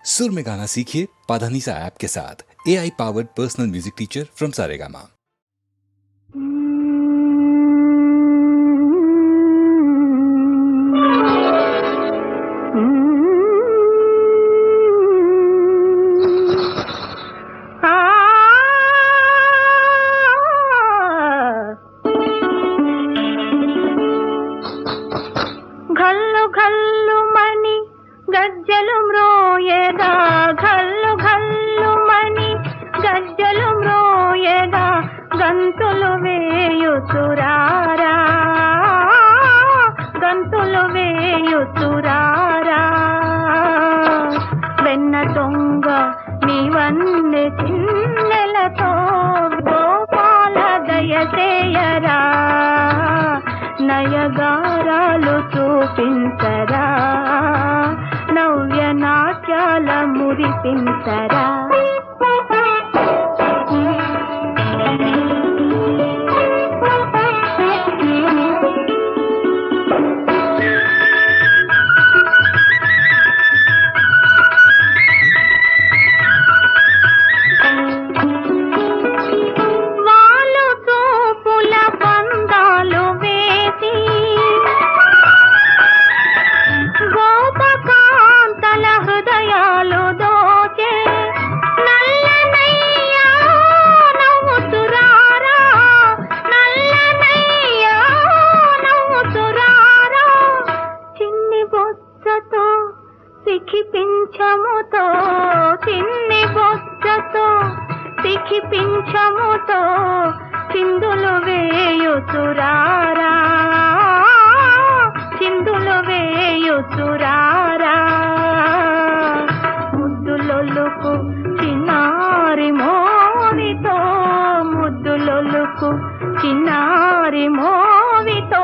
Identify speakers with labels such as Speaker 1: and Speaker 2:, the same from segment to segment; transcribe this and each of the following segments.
Speaker 1: सुर में गाना सीखिए पाधानीसा ऐप के साथ। AI powered personal music teacher from Saregama.
Speaker 2: घल्लु घल्लु मणि गज्जलु म्रोयेगा, घल्लु घल्लु मणि गज्जलु म्रोयेगा, गंतुलु वेयुतुरारा, गंतुलु वेयुतुरारा। వెన్న దొంగ నీవన్నె చిన్నెలతో గోపాల దయచేయరా, నయగారాలు చూపించరా, నవ్య నాట్యాల మురిపించరా। సిఖిపించముతో చిన్ని బొచ్చతో సిఖిపించముతో చిందులు వేయుతురారా, చిందులు వేయుతురారా। ముద్దులొలుకు చిన్నారి మోవితో, ముద్దులొలుకు చిన్నారి మోవితో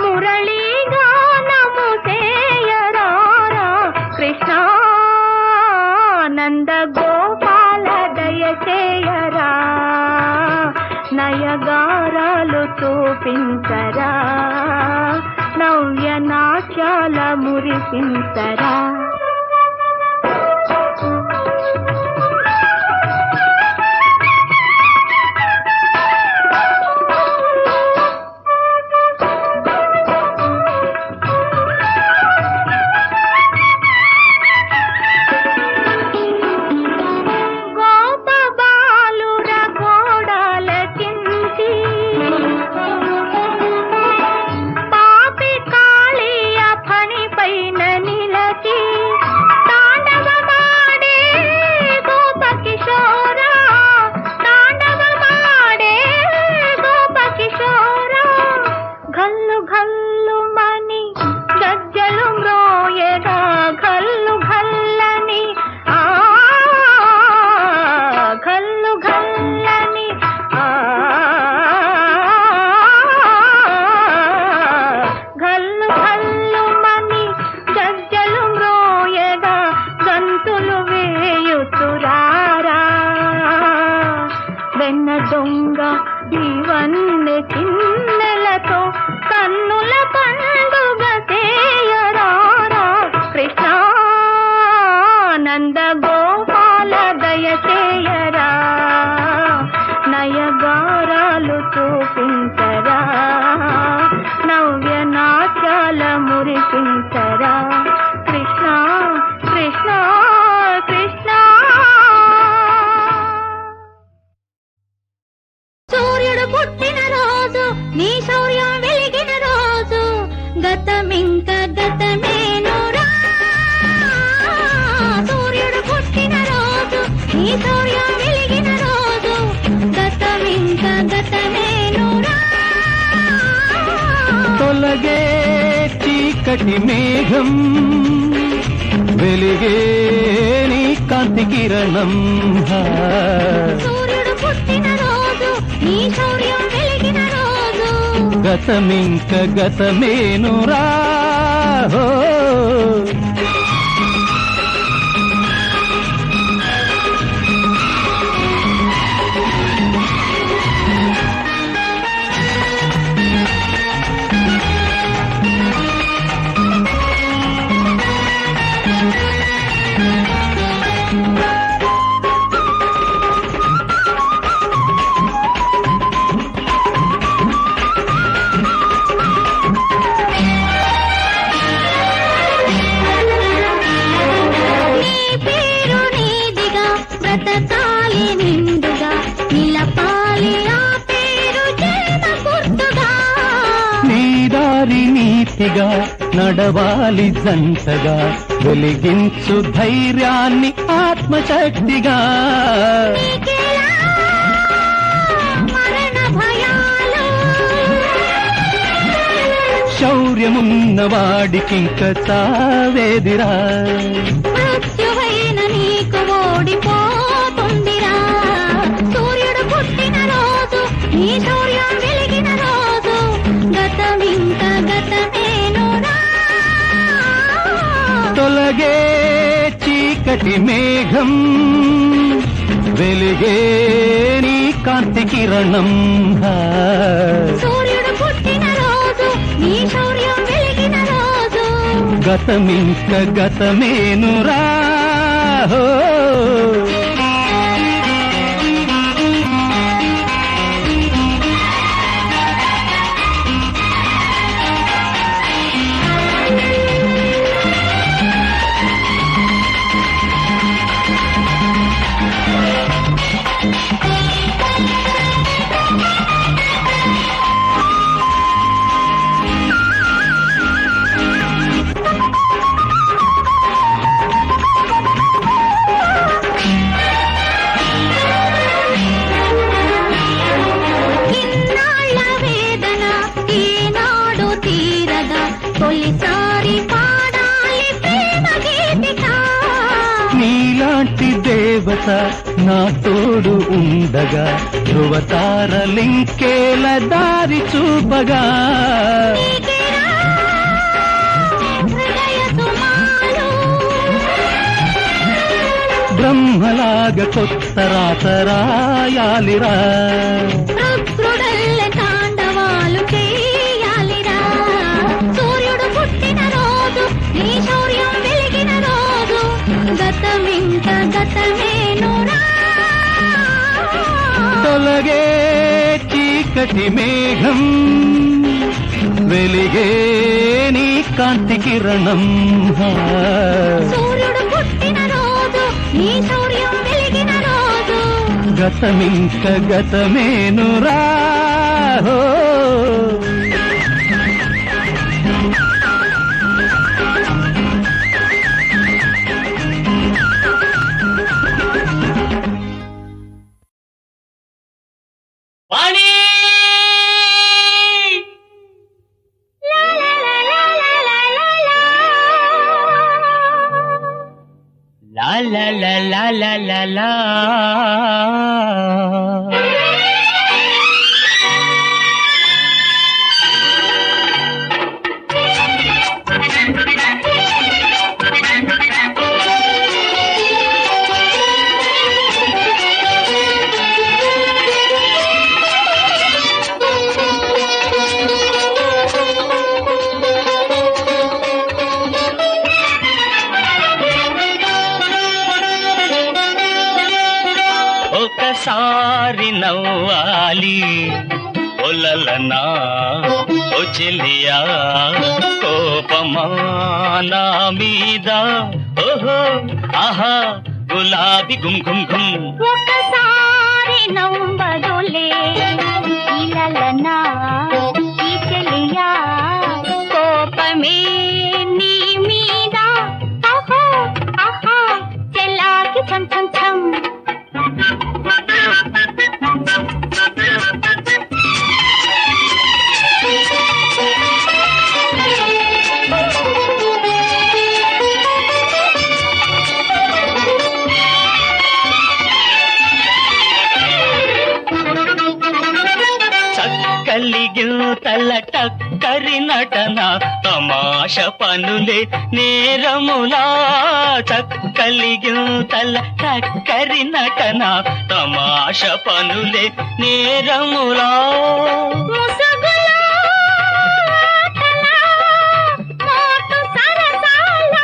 Speaker 2: మురళీ గానము చేయరా కృష్ణ నంద గోపాల దయచేయరా, నయగారాలు చూపించరా, నవ్య నాట్యాల మురిపించరా। వెన్న దొంగ నీవన్నె చిన్నెలతో కన్నుల పండుగ చేయరా కృష్ణ నంద గోపాల దయచేయరా, నయగారాలు చూపించరా, నవ్య నాట్యాల మురిపించరా। కృష్ణ కృష్ణ కృష్ణ। సూర్యుడు పుట్టిన రోజు, నీ శౌర్యం వెలిగిన రోజు, గతమింక గతమేనురా। సూర్యుడు పుట్టిన రోజు, నీ శౌర్యం వెలిగిన రోజు, గతమింక గతమేనురా।
Speaker 3: తొలగే చీకటి మేఘం, వెలిగే నీ కాంతి కిరణం।
Speaker 2: సూర్యుడు పుట్టిన రోజు, నీ శౌర్యం వెలిగిన రోజు,
Speaker 3: గతమింక గతమేనురా। నడవాలి జంటగా వెలిగించు ధైర్యాన్ని ఆత్మశక్తిగా
Speaker 2: నీకేలా మరణ భయాలు
Speaker 3: శౌర్యమున్న వాడికింక చావేదిరా
Speaker 2: మృత్యువైన నీకు ఓడిపోతుందిరా సూర్యుడు పుట్టిన రోజు నీ శౌర్యం వెలిగిన రోజు గతమింక గతమేనురా
Speaker 3: తొలగే చీకటి మేఘం వెలిగే నీ కాంతి కిరణం
Speaker 2: సూర్యుడు పుట్టిన రోజు నీ శౌర్యం వెలిగిన రోజు
Speaker 3: గతమింక గతమేనురా
Speaker 2: ఇన్నాళ్ళ వేదన ఈనాడు తీరగా తొలిసారి పాడాలి ప్రేమ గీతిక
Speaker 3: నీలాంటి దేవత నా తోడు ఉండగా ధృవతారలింకేల దారి చూపగా
Speaker 2: నీకేరా హృదయ సుమాలు
Speaker 3: బ్రహ్మలాగా కొత్త రాత రాయాలిరా
Speaker 2: రుద్రుడల్లె తాండవాలు చేయాలిరా సూర్యుడు పుట్టిన రోజు నీ శౌర్యం వెలిగిన రోజు గతమింక గతమేనురా
Speaker 3: తొలగే చీకటి మేఘం వెలిగే నీ కాంతి కిరణం
Speaker 2: సూర్యుడు పుట్టిన రోజు నీ శౌర్యం వెలిగిన రోజు
Speaker 3: గతమింక గతమేనురా
Speaker 4: వాణి లా లా లా లా లా లా లా ఒకసారి నవ్వాలి ఒలలనా ఓ చెల్లియా కోపమా నా మీద ఓహో ఆహా గులాబీ గుమ్ గుమ్ గుమ్
Speaker 2: ఒకసారి నవ్వదులే ఇలలనా ఈ చెలియా కోపమే నీ మీద ఆహా ఆహా చెల్లాకి ఛం ఛం ఛం
Speaker 4: చక్కలిగితల టక్కరి నటన తమాష పనులే నేరములా చక్కలిగితల టక్కరి నటన తమాష పనులే నేరములా
Speaker 2: ముసుగులో ఆటలా, మోటు సరసాల,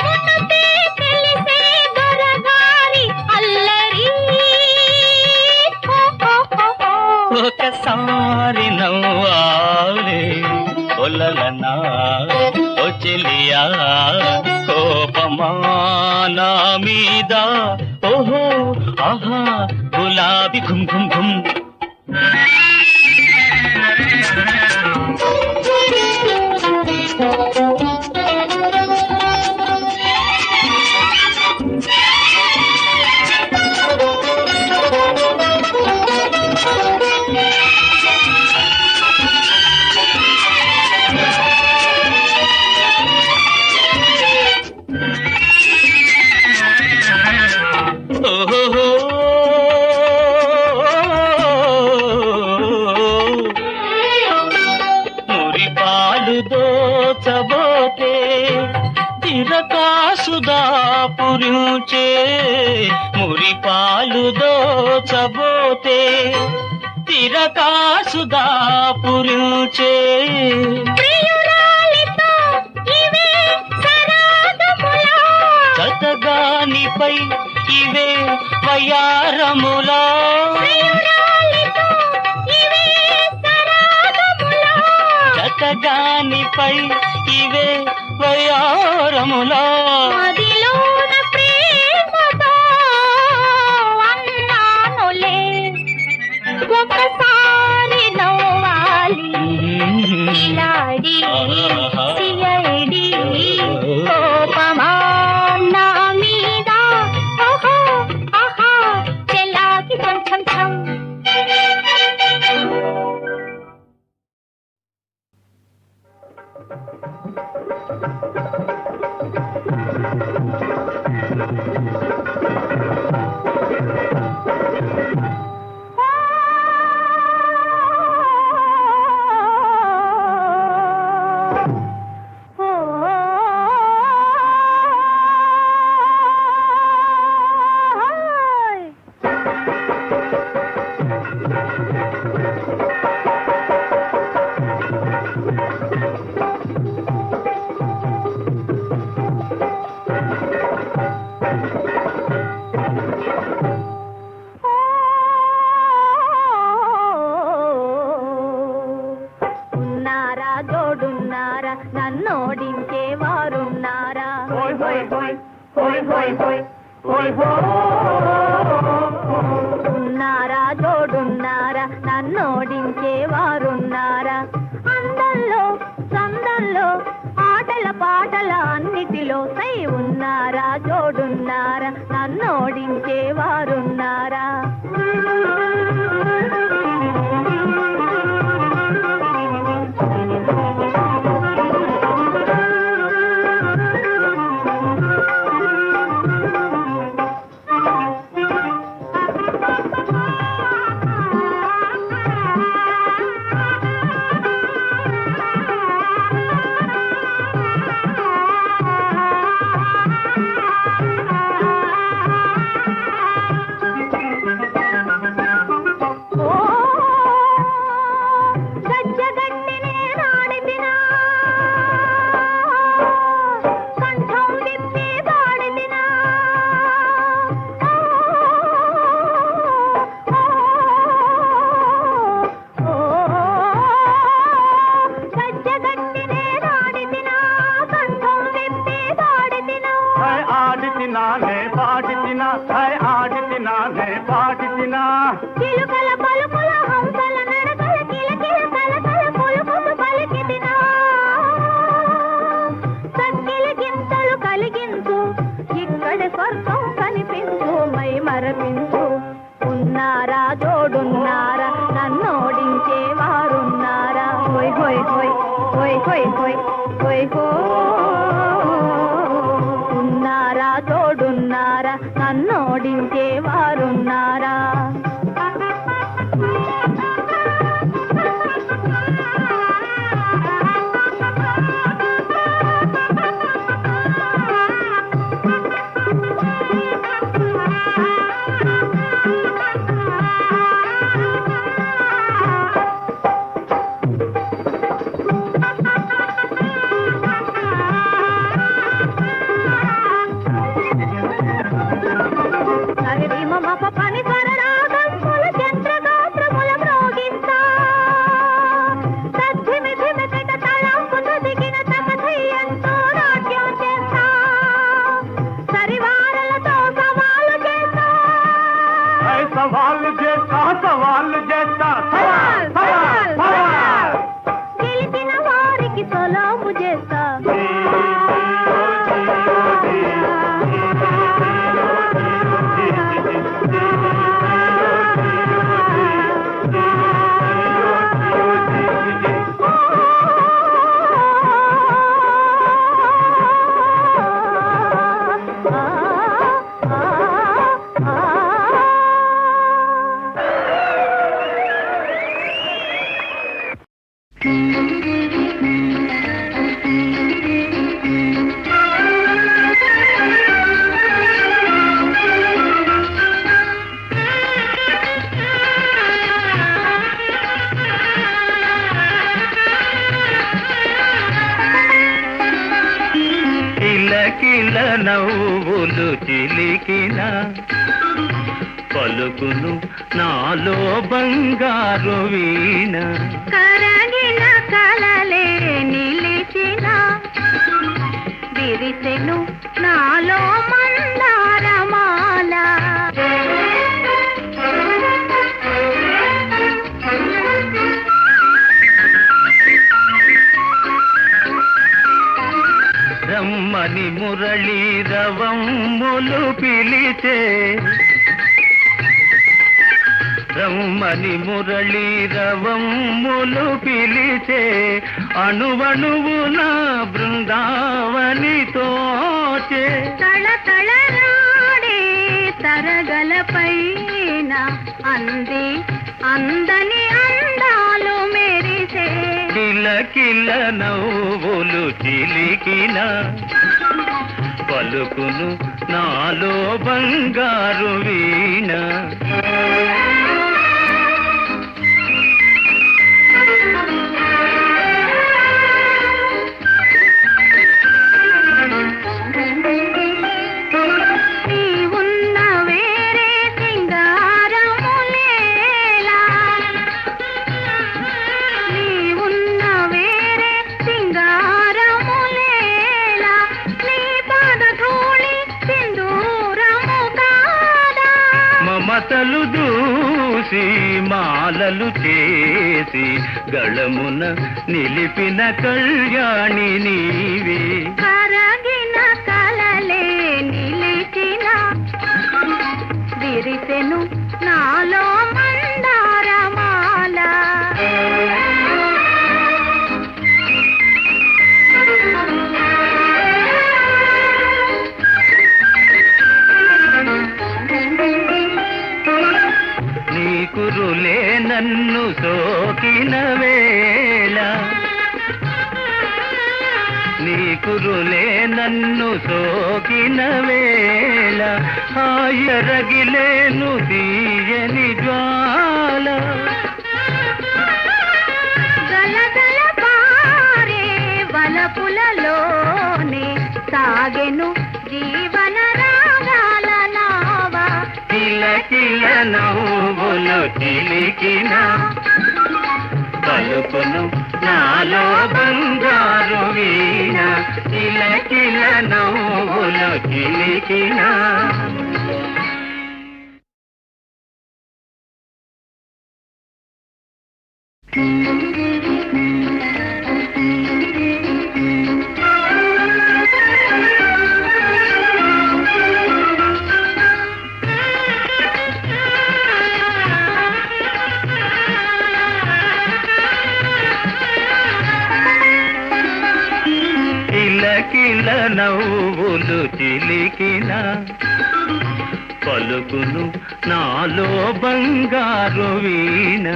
Speaker 2: మునుపే తెలిసే దొరగారి అల్లరి.
Speaker 4: ఒకసారి నవ్వాలి ఒలలనా ఓ చెలియా కోపమా నా మీద ఓహో ఆహా గులాబీ ఘుమ్ ఘుమ్ ఘుమ్ పురించే మురిపాలు దోచబోతే తిరకాసుదా పురించే
Speaker 2: ప్రియురాలితో ఇవే సరాగములా
Speaker 4: చతగానిపై ఇవే వయారములా
Speaker 2: ప్రియురాలితో ఇవే సరాగములా
Speaker 4: చతగానిపై ఇవే వయారములా
Speaker 2: మదిలోన ప్రేమతో అన్నానులే ఒకసారి నవ్వాలి కిలాడి సిఐడి కోపమా నా మీద ఓహో ఆహా చెల్లాకి కొంచెం ఛం ఉన్నారా జోడున్నారా నన్నోడించే వారున్నారా హోయ్ హోయ్ హోయ్ హోయ్ హోయ్ హోయ్ హోయ్ ఉన్నారా జోడున్నారా నన్నోడించే వారున్నారా అందంలో సందంలో ఆటల పాటల అన్నిటిలో సై ఉన్నారా జోడున్నారా నన్నోడించే వారున్నారా చిలుకల పలుకుల హంసల నడకల కిలకిల కలకల పులుపుకు పలికిదినా సక్కిల గింతలు కలిగించు ఇక్కడ స్వర్గం కనిపించు మై మరపించు ఉన్నారా జోడున్నారా నన్నోడించే వారున్నారా హోయ్ హోయ్ హోయ్ హోయ్ హోయ్ హోయ్ హోయ్ హో ఉన్నారా జోడున్నారా నన్నోడించే వారున్నారా
Speaker 3: నవ్వులు చిలికిన పలుకును నాలో బంగారు వీణ.
Speaker 2: కరగిన కలలే నిలిచిన విరిసెను నాలో మందారమాల.
Speaker 3: రమ్మని మురళీ రవమ్ములు పిలిచే, రమ్మని మురళీ రవమ్ములు పిలిచే, అణువణువు నా బృందావని తోచే.
Speaker 2: తళతళరాడే తరగలపైన అంది అందని అందాలు మెరిసే.
Speaker 3: కిలకిల నవ్వులు చిలికిన పలుకును నాలో బంగారు వీణ.
Speaker 2: నీవున్న వేరే సింగారములేలా, నీవున్న వేరే సింగారములేలా, నీ పాదధూళి సింధూరము కాదా.
Speaker 3: మమతలు దూసి మాలలు చేసి గళమున నిలిపిన కళ్యాణి నీవే.
Speaker 2: కరగిన కలలే నిలిచిన విరిసెను నాలో మందారమాల.
Speaker 3: నీ కురులే నన్ను సోకిన వేళ, నీ కురులే నన్ను సోకిన వేళ, హాయరగిలేను తీయని జ్వాల.
Speaker 2: గలగల పారే వలపులలోనే సాగెను జీవన రాగాల నావా.
Speaker 3: కిలకిల నవ్వులు చిలికిన పలుకును నాలో బంగారు వీణ. కిలకిల నవ్వులు చిలికిన. కిలకిల నవ్వులు చిలికిన పలుకును నాలో బంగారు వీణ.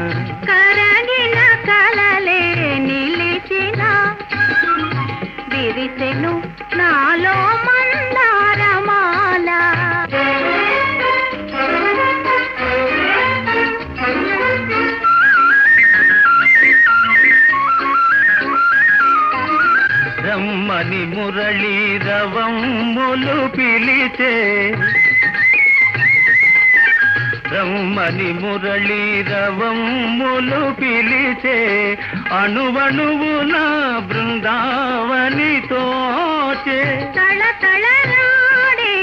Speaker 2: కరగిన కలలే నిలిచిన విరిసెను నాలో మందారమాల.
Speaker 3: రమ్మని మురళీ రవమ్ములు పిలిచే, రమ్మని మురళీ రవమ్ములు పిలిచే, అణువణువు నా బృందావని తోచే.
Speaker 2: తళతళరాడే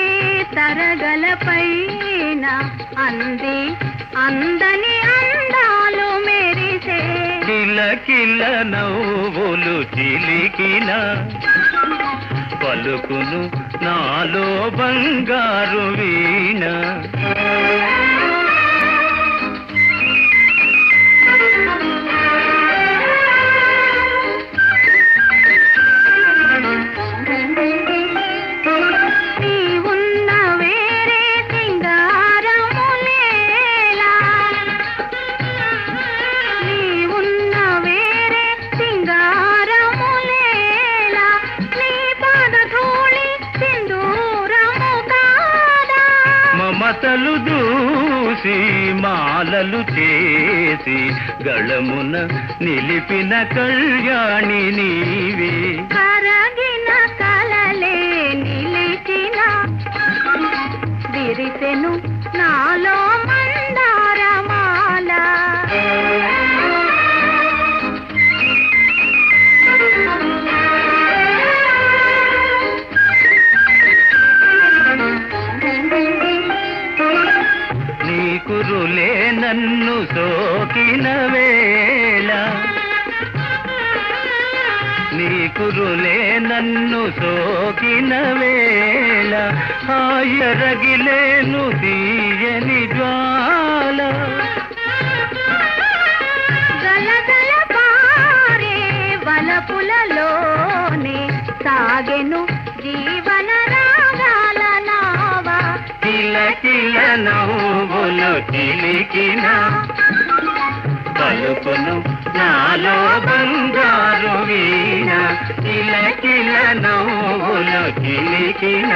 Speaker 2: తరగలపైన అంది అందని అందాలు మెరిసే.
Speaker 3: కిలకిల నవ్వులు చిలికిన పలుకును నాలో బంగారు వీణ.
Speaker 2: నీవున్న వేరే సింగారములేలా, నీవున్న వేరే సింగారములేలా, నీ పాదధూళి సింధూరము కాదా.
Speaker 3: మమతలు దూసి మాలలు చేసి గళమున నిలిపిన కళ్యాణి నీవే.
Speaker 2: కరగిన కలలే నిలిచి
Speaker 3: నన్ను సోకిన వేళ నీ కురులే నన్ను సోకిన వేళ హాయరగిలేను తీయని జ్వాల
Speaker 2: గలగల పారే వలపులలోనే సాగెను జీవన రాగాల నావా
Speaker 3: కిలకిల నవ్వులు చిలికిన పలుకును నాలో బంగారు వీణ కిలకిల నవ్వులు చిలికిన